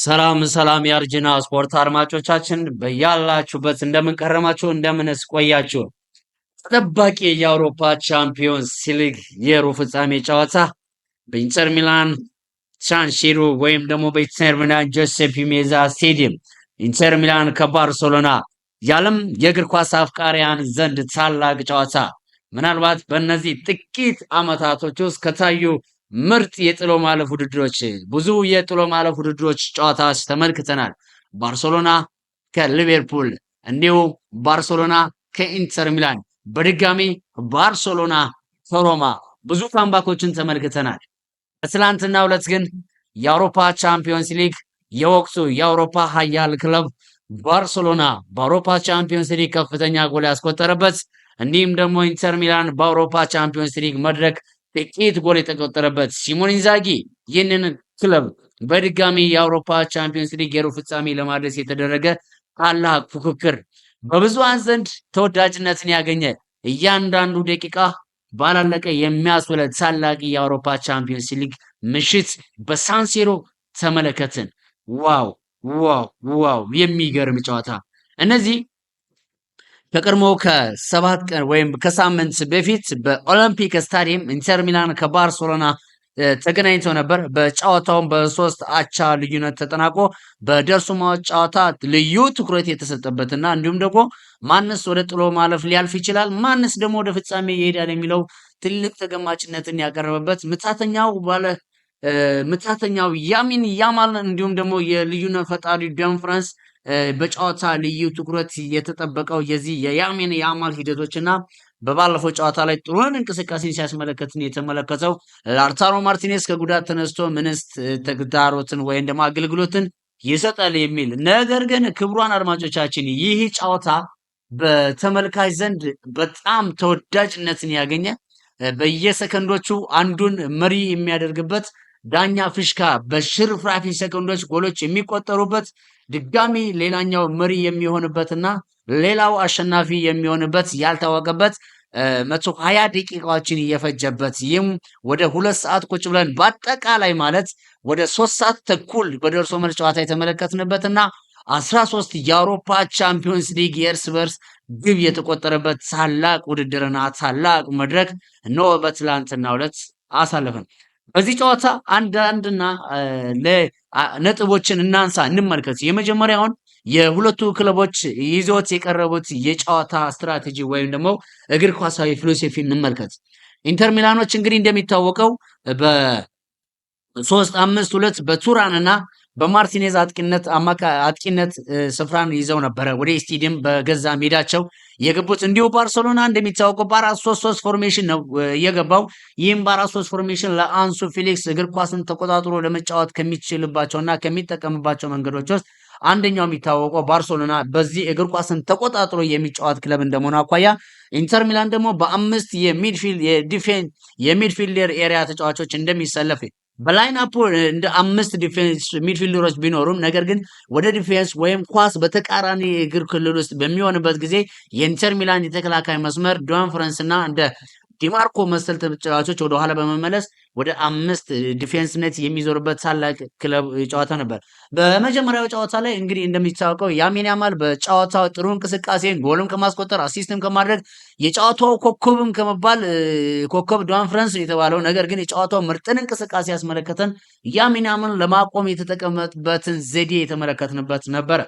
ሰላም ሰላም የአርጅና ስፖርት አድማጮቻችን በያላችሁበት እንደምን ከረማችሁ እንደምንስ ቆያችሁ። ተጠባቂ የአውሮፓ ቻምፒዮንስ ሊግ የሩብ ፍጻሜ ጨዋታ በኢንተር ሚላን ሳን ሲሮ ወይም ደግሞ በኢንተር ሚላን ጆሴፒ ሜዛ ስቴዲየም ኢንተር ሚላን ከባርሴሎና የዓለም የእግር ኳስ አፍቃሪያን ዘንድ ታላቅ ጨዋታ ምናልባት በእነዚህ ጥቂት ዓመታቶች ውስጥ ከታዩ ምርጥ የጥሎ ማለፍ ውድድሮች ብዙ የጥሎ ማለፍ ውድድሮች ጨዋታዎች ተመልክተናል። ባርሴሎና ከሊቨርፑል እንዲሁም ባርሴሎና ከኢንተር ሚላን በድጋሚ ባርሴሎና ከሮማ ብዙ ካምባኮችን ተመልክተናል። በትላንትናው ዕለት ግን የአውሮፓ ቻምፒዮንስ ሊግ የወቅቱ የአውሮፓ ሀያል ክለብ ባርሴሎና በአውሮፓ ቻምፒዮንስ ሊግ ከፍተኛ ጎል ያስቆጠረበት እንዲሁም ደግሞ ኢንተር ሚላን በአውሮፓ ቻምፒዮንስ ሊግ መድረክ ጥቂት ጎል የተቆጠረበት ሲሞኔ ኢንዛጊ ይህንን ክለብ በድጋሚ የአውሮፓ ቻምፒዮንስ ሊግ የሩብ ፍጻሜ ለማድረስ የተደረገ ታላቅ ፉክክር በብዙሃን ዘንድ ተወዳጅነትን ያገኘ እያንዳንዱ ደቂቃ ባላለቀ የሚያስወለድ ታላቅ የአውሮፓ ቻምፒዮንስ ሊግ ምሽት በሳንሲሮ ተመለከትን። ዋው ዋው ዋው! የሚገርም ጨዋታ። እነዚህ ከቀድሞ ከ7 ቀን ወይም ከሳምንት በፊት በኦሎምፒክ ስታዲየም ኢንተር ሚላን ከባርሴሎና ተገናኝተው ነበር። በጨዋታውም በ3 አቻ ልዩነት ተጠናቆ በደርሶ ማለፍ ጨዋታ ልዩ ትኩረት የተሰጠበትና እንዲሁም ደግሞ ማንስ ወደ ጥሎ ማለፍ ሊያልፍ ይችላል፣ ማንስ ደግሞ ወደ ፍጻሜ ይሄዳል የሚለው ትልቅ ተገማችነትን ያቀረበበት ምታተኛው ያሚን ያማል እንዲሁም ደግሞ የልዩነት ፈጣሪ ዳንፍራንስ በጨዋታ ልዩ ትኩረት የተጠበቀው የዚህ የያሚን ያማል ሂደቶችና በባለፈው ጨዋታ ላይ ጥሩን እንቅስቃሴን ሲያስመለከትን የተመለከተው ላውታሮ ማርቲኔዝ ከጉዳት ተነስቶ ምንስ ተግዳሮትን ወይም ደግሞ አገልግሎትን ይሰጣል የሚል ነገር ግን ክቡራን አድማጮቻችን ይህ ጨዋታ በተመልካች ዘንድ በጣም ተወዳጅነትን ያገኘ በየሰከንዶቹ አንዱን መሪ የሚያደርግበት ዳኛ ፍሽካ በሽርፍራፊ ሰከንዶች ጎሎች የሚቆጠሩበት ድጋሚ ሌላኛው መሪ የሚሆንበትና ሌላው አሸናፊ የሚሆንበት ያልታወቀበት 120 ደቂቃዎችን እየፈጀበት ይህም ወደ 2 ሰዓት ቁጭ ብለን በአጠቃላይ ማለት ወደ 3 ሰዓት ተኩል በደርሶ መልስ ጨዋታ የተመለከትንበትና 13 የአውሮፓ ቻምፒዮንስ ሊግ የእርስ በርስ ግብ የተቆጠረበት ታላቅ ውድድርና ታላቅ መድረክ ነው በትላንትናው ዕለት አሳለፈን። በዚህ ጨዋታ አንዳንድና ነጥቦችን እናንሳ እንመልከት። የመጀመሪያውን የሁለቱ ክለቦች ይዞት የቀረቡት የጨዋታ ስትራቴጂ ወይም ደግሞ እግር ኳሳዊ ፊሎሶፊ እንመልከት። ኢንተር ሚላኖች እንግዲህ እንደሚታወቀው በ3-5-2 በቱራንና በማርቲኔዝ አጥቂነት ስፍራን ይዘው ነበረ ወደ ስቴዲየም በገዛ ሜዳቸው የገቡት። እንዲሁ ባርሴሎና እንደሚታወቀው በ4-3-3 ፎርሜሽን ነው የገባው። ይህም በ4-3 ፎርሜሽን ለአንሱ ፌሊክስ እግር ኳስን ተቆጣጥሮ ለመጫወት ከሚችልባቸውና ከሚጠቀምባቸው መንገዶች ውስጥ አንደኛው የሚታወቀው ባርሴሎና በዚህ እግር ኳስን ተቆጣጥሮ የሚጫወት ክለብ እንደመሆኑ አኳያ ኢንተር ሚላን ደግሞ በ5 የሚድፊልደር ኤሪያ ተጫዋቾች እንደሚሰለፍ በላይናፑ እንደ 5 ዲፌንስ ሚድፊልደሮች ቢኖሩም ነገር ግን ወደ ዲፌንስ ወይም ኳስ በተቃራኒ እግር ክልል ውስጥ በሚሆንበት ጊዜ የኢንተር ሚላን የተከላካይ መስመር ዳንፍራንስና እንደ ዲማርኮ መሰል ተጫዋቾች ወደ ኋላ በመመለስ ወደ 5 ዲፌንስነት የሚዞርበት ታላቅ ክለብ ጨዋታ ነበር። በመጀመሪያው ጨዋታ ላይ እንግዲህ እንደሚታወቀው ያሚን ያማል በጨዋታው ጥሩ እንቅስቃሴ ጎልም ከማስቆጠር አሲስትም ከማድረግ የጨዋታው ኮከብም ከመባል ኮከብ ዳንፍራንስ የተባለው ነገር ግን የጨዋታው ምርጥን እንቅስቃሴ ያስመለከተን ያሚን ያማል ለማቆም የተጠቀመበትን ዘዴ የተመለከትንበት ነበረ።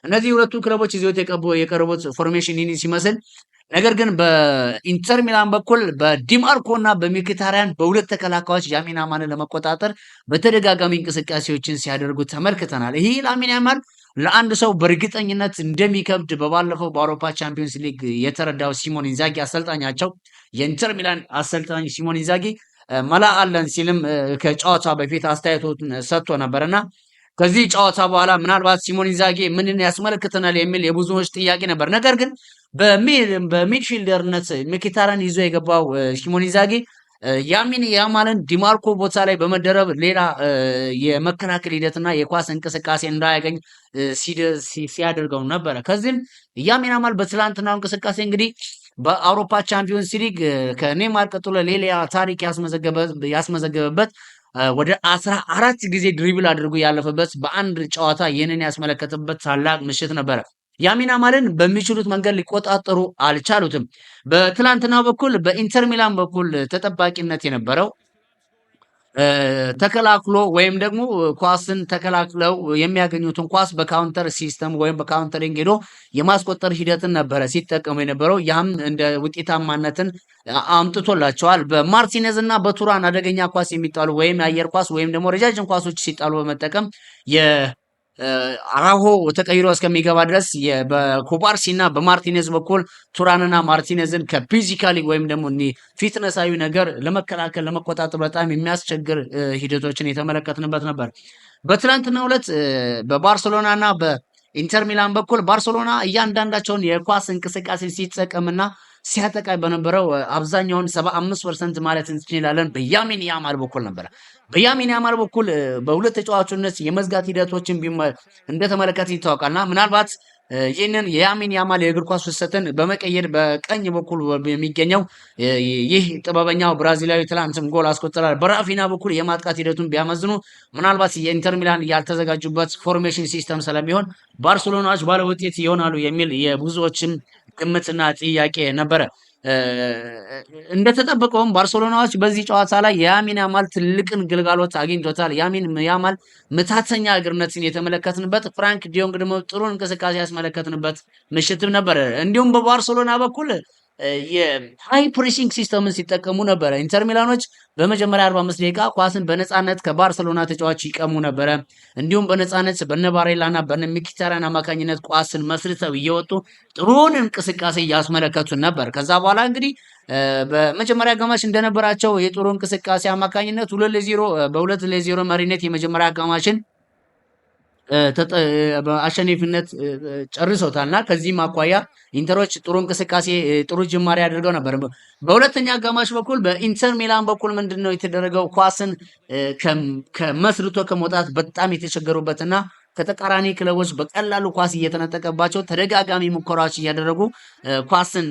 እነዚህ ሁለቱ ክለቦች ይዘውት የቀረቡት ፎርሜሽን ይህን ሲመስል ነገር ግን በኢንተር ሚላን በኩል በዲማርኮ እና በሚኪታሪያን በሁለት ተከላካዮች ያሚን ያማልን ለመቆጣጠር በተደጋጋሚ እንቅስቃሴዎችን ሲያደርጉ ተመልክተናል። ይህ ላሚን ያማል ለአንድ ሰው በእርግጠኝነት እንደሚከብድ በባለፈው በአውሮፓ ቻምፒዮንስ ሊግ የተረዳው ሲሞኔ ኢንዛጊ አሰልጣኛቸው የኢንተር ሚላን አሰልጣኝ ሲሞኔ ኢንዛጊ መላ አለን ሲልም ከጨዋታ በፊት አስተያየቱን ሰጥቶ ነበርና ከዚህ ጨዋታ በኋላ ምናልባት ሲሞኔ ኢንዛጊ ምንን ያስመለክተናል የሚል የብዙዎች ጥያቄ ነበር። ነገር ግን በሚድፊልደርነት ሚኪታሪያን ይዞ የገባው ሲሞኔ ኢንዛጊ ያሚን ያማልን ዲማርኮ ቦታ ላይ በመደረብ ሌላ የመከላከል ሂደትና የኳስ እንቅስቃሴ እንዳያገኝ ሲያደርገው ነበረ። ከዚህም ያሚን ያማል በትላንትናው እንቅስቃሴ እንግዲህ በአውሮፓ ቻምፒዮንስ ሊግ ከኔማር ቀጥሎ ሌላ ታሪክ ያስመዘገበበት ወደ 14 ጊዜ ድሪብል አድርጎ ያለፈበት በአንድ ጨዋታ ይህንን ያስመለከተበት ታላቅ ምሽት ነበረ። ያሚን ያማልን በሚችሉት መንገድ ሊቆጣጠሩ አልቻሉትም። በትላንትናው በኩል በኢንተር ሚላን በኩል ተጠባቂነት የነበረው ተከላክሎ ወይም ደግሞ ኳስን ተከላክለው የሚያገኙትን ኳስ በካውንተር ሲስተም ወይም በካውንተሪንግ ሄዶ የማስቆጠር ሂደትን ነበረ ሲጠቀሙ የነበረው። ያም እንደ ውጤታማነትን አምጥቶላቸዋል። በማርቲኔዝ እና በቱራን አደገኛ ኳስ የሚጣሉ ወይም የአየር ኳስ ወይም ደግሞ ረጃጅም ኳሶች ሲጣሉ በመጠቀም አራሆ ተቀይሮ እስከሚገባ ድረስ በኩባርሲ እና በማርቲኔዝ በኩል ቱራንና ማርቲኔዝን ከፊዚካሊ ወይም ደግሞ ፊትነሳዊ ነገር ለመከላከል ለመቆጣጠር በጣም የሚያስቸግር ሂደቶችን የተመለከትንበት ነበር። በትናንትናው ዕለት በባርሴሎና እና በኢንተር ሚላን በኩል ባርሴሎና እያንዳንዳቸውን የኳስ እንቅስቃሴ ሲጠቀምና ሲያጠቃ በነበረው አብዛኛውን 75% ማለት እንችላለን በያሚን ያማል በኩል ነበር። በያሚን ያማል በኩል በሁለት ተጫዋቾች የመዝጋት ሂደቶችን እንደተመለከተ ይታወቃልና ምናልባት ይህንን የያሚን ያማል የእግር ኳስ ፍሰትን በመቀየር በቀኝ በኩል የሚገኘው ይህ ጥበበኛው ብራዚላዊ ትላንትም ጎል አስቆጥሯል። በራፊና በኩል የማጥቃት ሂደቱን ቢያመዝኑ ምናልባት የኢንተር ሚላን ያልተዘጋጁበት ፎርሜሽን ሲስተም ስለሚሆን ባርሴሎናዎች ባለውጤት ይሆናሉ የሚል የብዙዎችም ግምትና ጥያቄ ነበረ። እንደተጠበቀውም ባርሴሎናዎች በዚህ ጨዋታ ላይ ያሚን ያማል ትልቅን ግልጋሎት አግኝቶታል። ያሚን ያማል ምታተኛ እግርነትን የተመለከትንበት፣ ፍራንክ ዲዮንግ ደግሞ ጥሩ እንቅስቃሴ ያስመለከትንበት ምሽትም ነበረ። እንዲሁም በባርሴሎና በኩል የሃይ ፕሬሲንግ ሲስተምን ሲጠቀሙ ነበረ። ኢንተር ሚላኖች በመጀመሪያ 45 ደቂቃ ኳስን በነፃነት ከባርሴሎና ተጫዋች ይቀሙ ነበረ። እንዲሁም በነፃነት በነባሬላ እና በነሚኪታሪያን አማካኝነት ኳስን መስርተው እየወጡ ጥሩን እንቅስቃሴ እያስመለከቱን ነበር። ከዛ በኋላ እንግዲህ በመጀመሪያ አጋማሽ እንደነበራቸው የጥሩ እንቅስቃሴ አማካኝነት 2-0 በ2-0 መሪነት የመጀመሪያ አጋማሽን አሸናፊነት ጨርሰውታልና ከዚህም አኳያ ኢንተሮች ጥሩ እንቅስቃሴ ጥሩ ጅማሬ አድርገው ነበር። በሁለተኛ አጋማሽ በኩል በኢንተር ሚላን በኩል ምንድነው የተደረገው? ኳስን ከመስርቶ ከመውጣት በጣም የተቸገሩበትና ከተቃራኒ ክለቦች በቀላሉ ኳስ እየተነጠቀባቸው ተደጋጋሚ ሙከራዎች እያደረጉ ኳስን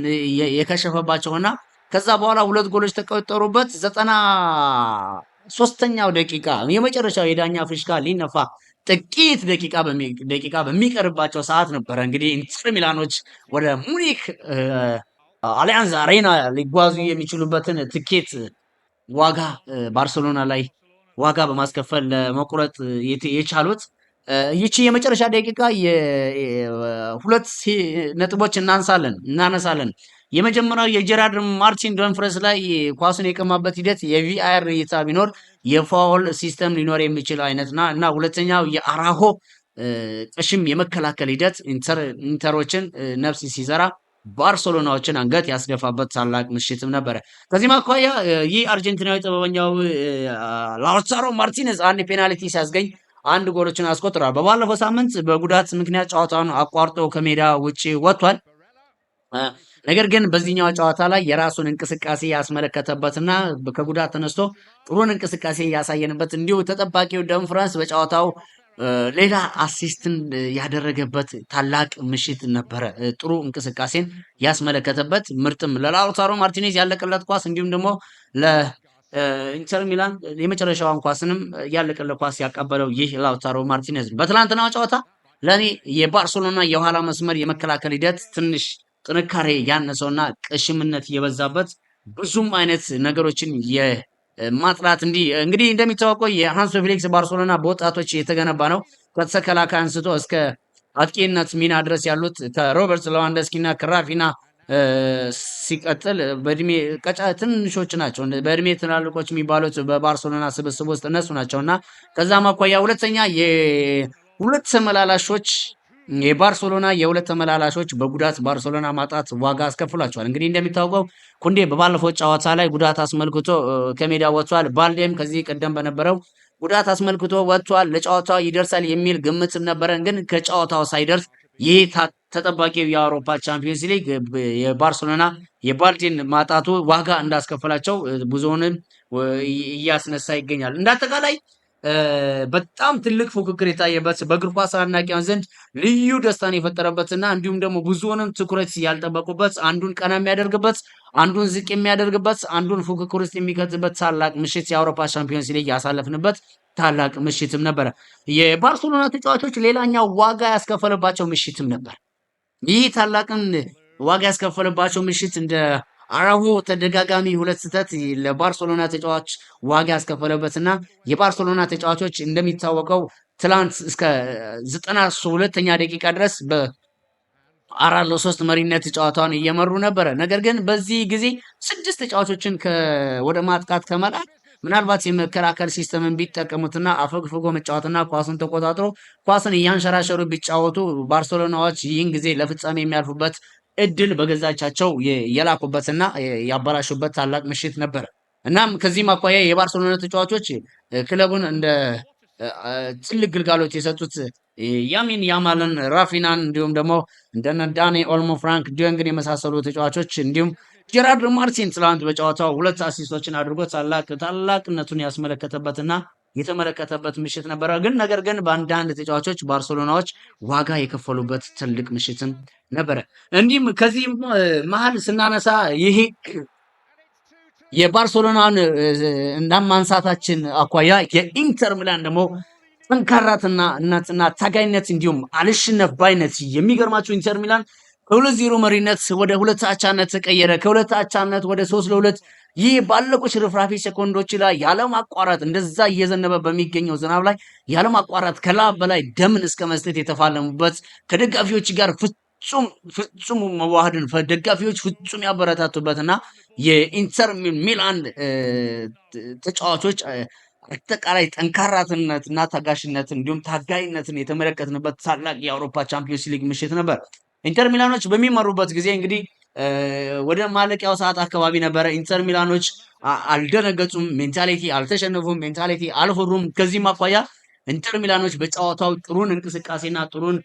የከሸፈባቸውና ከዛ በኋላ ሁለት ጎሎች ተቆጠሩበት። 93ኛው ደቂቃ የመጨረሻው የዳኛ ፍሽካ ሊነፋ ጥቂት ደቂቃ በሚቀርባቸው ሰዓት ነበረ እንግዲህ ኢንተር ሚላኖች ወደ ሙኒክ አሊያንዝ አሬና ሊጓዙ የሚችሉበትን ትኬት ዋጋ ባርሴሎና ላይ ዋጋ በማስከፈል ለመቁረጥ የቻሉት። ይቺ የመጨረሻ ደቂቃ የሁለት ነጥቦች እናነሳለን። የመጀመሪያው የጀራርድ ማርቲን ዶንፍረስ ላይ ኳሱን የቀማበት ሂደት የቪአር እይታ ቢኖር የፋውል ሲስተም ሊኖር የሚችል አይነትና እና ሁለተኛው የአራሆ ቀሽም የመከላከል ሂደት ኢንተሮችን ነፍስ ሲዘራ ባርሴሎናዎችን አንገት ያስደፋበት ታላቅ ምሽትም ነበረ። ከዚህም አኳያ ይህ አርጀንቲናዊ ጥበበኛው ላውታሮ ማርቲኔዝ አንድ ፔናልቲ ሲያስገኝ አንድ ጎሎችን አስቆጥሯል። በባለፈው ሳምንት በጉዳት ምክንያት ጨዋታውን አቋርጦ ከሜዳ ውጪ ወጥቷል። ነገር ግን በዚህኛው ጨዋታ ላይ የራሱን እንቅስቃሴ ያስመለከተበትና ከጉዳት ተነስቶ ጥሩን እንቅስቃሴ ያሳየንበት እንዲሁ ተጠባቂው ደምፍራንስ በጨዋታው ሌላ አሲስትን ያደረገበት ታላቅ ምሽት ነበረ። ጥሩ እንቅስቃሴን ያስመለከተበት ምርጥም ለላውታሮ ማርቲኔዝ ያለቀለት ኳስ እንዲሁም ደግሞ ለኢንተር ሚላን የመጨረሻዋን ኳስንም ያለቀለት ኳስ ያቀበለው ይህ ላውታሮ ማርቲኔዝ። በትላንትናው ጨዋታ ለኔ የባርሴሎና የኋላ መስመር የመከላከል ሂደት ትንሽ ጥንካሬ ያነሰውና ቅሽምነት የበዛበት ብዙም አይነት ነገሮችን የማጥራት እንግዲህ እንደሚታወቀው የሃንስ ፌሊክስ ባርሴሎና በወጣቶች የተገነባ ነው። ከተከላካይ አንስቶ እስከ አጥቂነት ሚና ድረስ ያሉት ከሮበርት ሌዋንዶውስኪ እና ከራፊና ሲቀጥል በእድሜ ትንሾች ናቸው። በእድሜ ትላልቆች የሚባሉት በባርሴሎና ስብስብ ውስጥ እነሱ ናቸውና ከዛም አኳያ ሁለተኛ የሁለት ተመላላሾች የባርሴሎና የሁለት ተመላላሾች በጉዳት ባርሴሎና ማጣት ዋጋ አስከፍሏቸዋል። እንግዲህ እንደሚታወቀው ኩንዴ በባለፈው ጨዋታ ላይ ጉዳት አስመልክቶ ከሜዳ ወጥቷል። ባልዴም ከዚህ ቀደም በነበረው ጉዳት አስመልክቶ ወጥቷል። ለጨዋታው ይደርሳል የሚል ግምትም ነበረን። ግን ከጨዋታው ሳይደርስ ይህ ተጠባቂው የአውሮፓ ቻምፒየንስ ሊግ የባርሴሎና የባልዴን ማጣቱ ዋጋ እንዳስከፈላቸው ብዙውንም እያስነሳ ይገኛል። እንዳጠቃላይ በጣም ትልቅ ፉክክር የታየበት በእግር ኳስ አድናቂያን ዘንድ ልዩ ደስታን የፈጠረበትና እንዲሁም ደግሞ ብዙውንም ትኩረት ያልጠበቁበት አንዱን ቀና የሚያደርግበት አንዱን ዝቅ የሚያደርግበት አንዱን ፉክክር ውስጥ የሚከትበት ታላቅ ምሽት የአውሮፓ ቻምፒዮንስ ሊግ ያሳለፍንበት ታላቅ ምሽትም ነበር። የባርሴሎና ተጫዋቾች ሌላኛው ዋጋ ያስከፈለባቸው ምሽትም ነበር። ይህ ታላቅን ዋጋ ያስከፈለባቸው ምሽት እንደ አራሁ ተደጋጋሚ ሁለት ስህተት ለባርሴሎና ተጫዋች ዋጋ ያስከፈለበትና የባርሴሎና ተጫዋቾች እንደሚታወቀው ትላንት እስከ 92ኛ ደቂቃ ድረስ በ4-3 መሪነት ጨዋታውን እየመሩ ነበረ። ነገር ግን በዚህ ጊዜ 6 ተጫዋቾችን ወደ ማጥቃት ከመላክ ምናልባት የመከላከል ሲስተምን ቢጠቀሙትና አፈግፍጎ መጫወትና ኳስን ተቆጣጥሮ ኳስን እያንሸራሸሩ ቢጫወቱ ባርሴሎናዎች ይህን ጊዜ ለፍጻሜ የሚያልፉበት እድል በገዛቻቸው የላኩበትና ያበላሹበት ታላቅ ምሽት ነበር። እናም ከዚህም አኳያ የባርሴሎና ተጫዋቾች ክለቡን እንደ ትልቅ ግልጋሎት የሰጡት ያሚን ያማልን፣ ራፊናን እንዲሁም ደግሞ እንደነ ዳኒ ኦልሞ፣ ፍራንክ ዲዮንግን የመሳሰሉ ተጫዋቾች እንዲሁም ጀራርድ ማርቲን ትላንት በጨዋታው 2 አሲስቶችን አድርጎ ታላቅነቱን ያስመለከተበትና የተመለከተበት ምሽት ነበረ። ነገር ግን በአንዳንድ ተጫዋቾች ባርሴሎናዎች ዋጋ የከፈሉበት ትልቅ ምሽትም ነበረ። እንዲሁም ከዚህ መሀል ስናነሳ ይሄ የባርሴሎናን እንዳማንሳታችን አኳያ የኢንተር ሚላን ደግሞ ጠንካራትና ታጋይነት እንዲሁም አልሽነፍ ባይነት የሚገርማቸው ኢንተር ሚላን ከ2-0 መሪነት ወደ 2 አቻነት ተቀየረ። ከ2 አቻነት ወደ 3-2 ይህ ባለቁ ሽርፍራፊ ሴኮንዶች ላይ ያለማቋረጥ እንደዛ እየዘነበ በሚገኘው ዝናብ ላይ ያለማቋረጥ ከላብ በላይ ደምን እስከ መስጠት የተፋለሙበት ከደጋፊዎች ጋር ፍጹም መዋሃድን ደጋፊዎች ፍጹም ያበረታቱበትና የኢንተር ሚላን ተጫዋቾች አጠቃላይ ጠንካራነትና ታጋሽነትን እንዲሁም ታጋይነትን የተመለከትንበት ታላቅ የአውሮፓ ቻምፒዮንስ ሊግ ምሽት ነበር። ኢንተር ሚላኖች በሚመሩበት ጊዜ እንግዲህ ወደ ማለቂያው ሰዓት አካባቢ ነበረ። ኢንተር ሚላኖች አልደነገጡም፣ ሜንታሊቲ አልተሸነፉም፣ ሜንታሊቲ አልፈሩም። ከዚህም አኳያ ኢንተር ሚላኖች በጨዋታው ጥሩን እንቅስቃሴና ጥሩን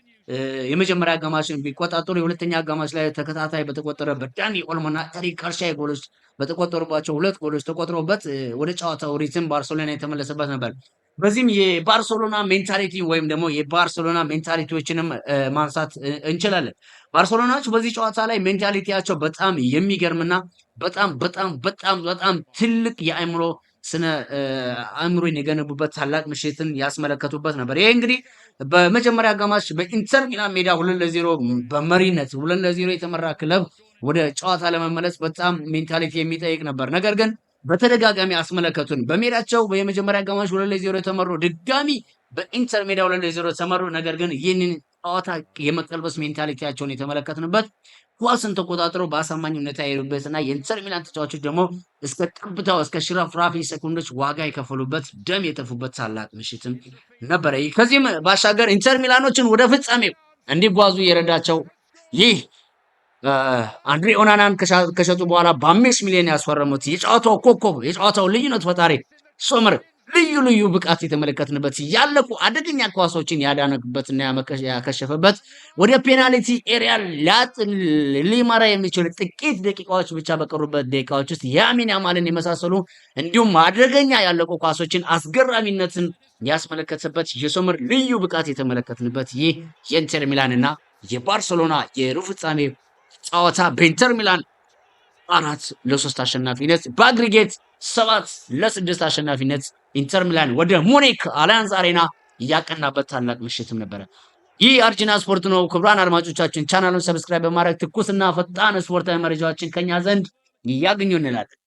የመጀመሪያ አጋማሽን ቢቆጣጠሩ የሁለተኛ አጋማሽ ላይ ተከታታይ በተቆጠረ በዳኒ ኦልሞና ኤሪክ ጋርሻ ጎሎች በተቆጠሩባቸው 2 ጎሎች ተቆጥሮበት ወደ ጨዋታው ሪትም ባርሴሎና የተመለሰበት ነበር። በዚህም የባርሴሎና ሜንታሊቲ ወይም ደግሞ የባርሴሎና ሜንታሊቲዎችንም ማንሳት እንችላለን። ባርሴሎናዎች በዚህ ጨዋታ ላይ ሜንታሊቲያቸው በጣም የሚገርምና በጣም ትልቅ የአእምሮ አእምሮን የገነቡበት ታላቅ ምሽትን ያስመለከቱበት ነበር። ይሄ እንግዲህ በመጀመሪያ አጋማሽ በኢንተር ሚላን ሜዳ 2-0 በመሪነት 2-0 የተመራ ክለብ ወደ ጨዋታ ለመመለስ በጣም ሜንታሊቲ የሚጠይቅ ነበር። ነገር ግን በተደጋጋሚ አስመለከቱን። በሜዳቸው የመጀመሪያ አጋማሽ 2-0 የተመሩ ድጋሚ በኢንተር ሜዳ 2-0 ተመሩ። ነገር ግን ይህንን ጨዋታ የመቀልበስ ሜንታሊቲያቸውን የተመለከትንበት ኳስን ተቆጣጥረው በአሳማኝ ሁኔታ የሄዱበትና የኢንተር ሚላን ተጫዋቾች ደግሞ እስከ ጠብታው እስከ ሽራፍራፊ ሰኮንዶች ዋጋ የከፈሉበት ደም የተፉበት ታላቅ ምሽትም ነበረ። ከዚህም ባሻገር ኢንተር ሚላኖችን ወደ ፍጻሜው እንዲጓዙ የረዳቸው ይህ አንድሬ ኦናናን ከሸጡ በኋላ በ5 ሚሊዮን ያስፈረሙት የጨዋታው ኮከብ የጨዋታው ልዩነት ፈጣሪ ሶመር ልዩ ብቃት የተመለከትንበት ያለቁ አደገኛ ኳሶችን ያዳነበትና ያከሸፈበት ወደ ፔናልቲ ኤሪያ ሊመራ የሚችል ጥቂት ደቂቃዎች ብቻ በቀሩበት ደቂቃዎች ውስጥ ያሚን ያማልን የመሳሰሉ እንዲሁም አደገኛ ያለቁ ኳሶችን አስገራሚነትን ያስመለከተበት የሶመር ልዩ ብቃት የተመለከትንበት ይህ የኢንተር ሚላንና የባርሴሎና የሩብ ፍጻሜ ጨዋታ በኢንተር ሚላን 4-3 አሸናፊነት በአግሪጌት 7-6 አሸናፊነት ኢንተር ሚላን ወደ ሙኒክ አሊያንዝ አሬና እያቀናበት ታላቅ ምሽትም ነበረ። ይህ አርጂና ስፖርት ነው። ክቡራን አድማጮቻችን ቻናሉን ሰብስክራይብ በማድረግ ትኩስና ፈጣን ስፖርታዊ መረጃዎችን ከኛ ዘንድ ያገኙ እንላለን።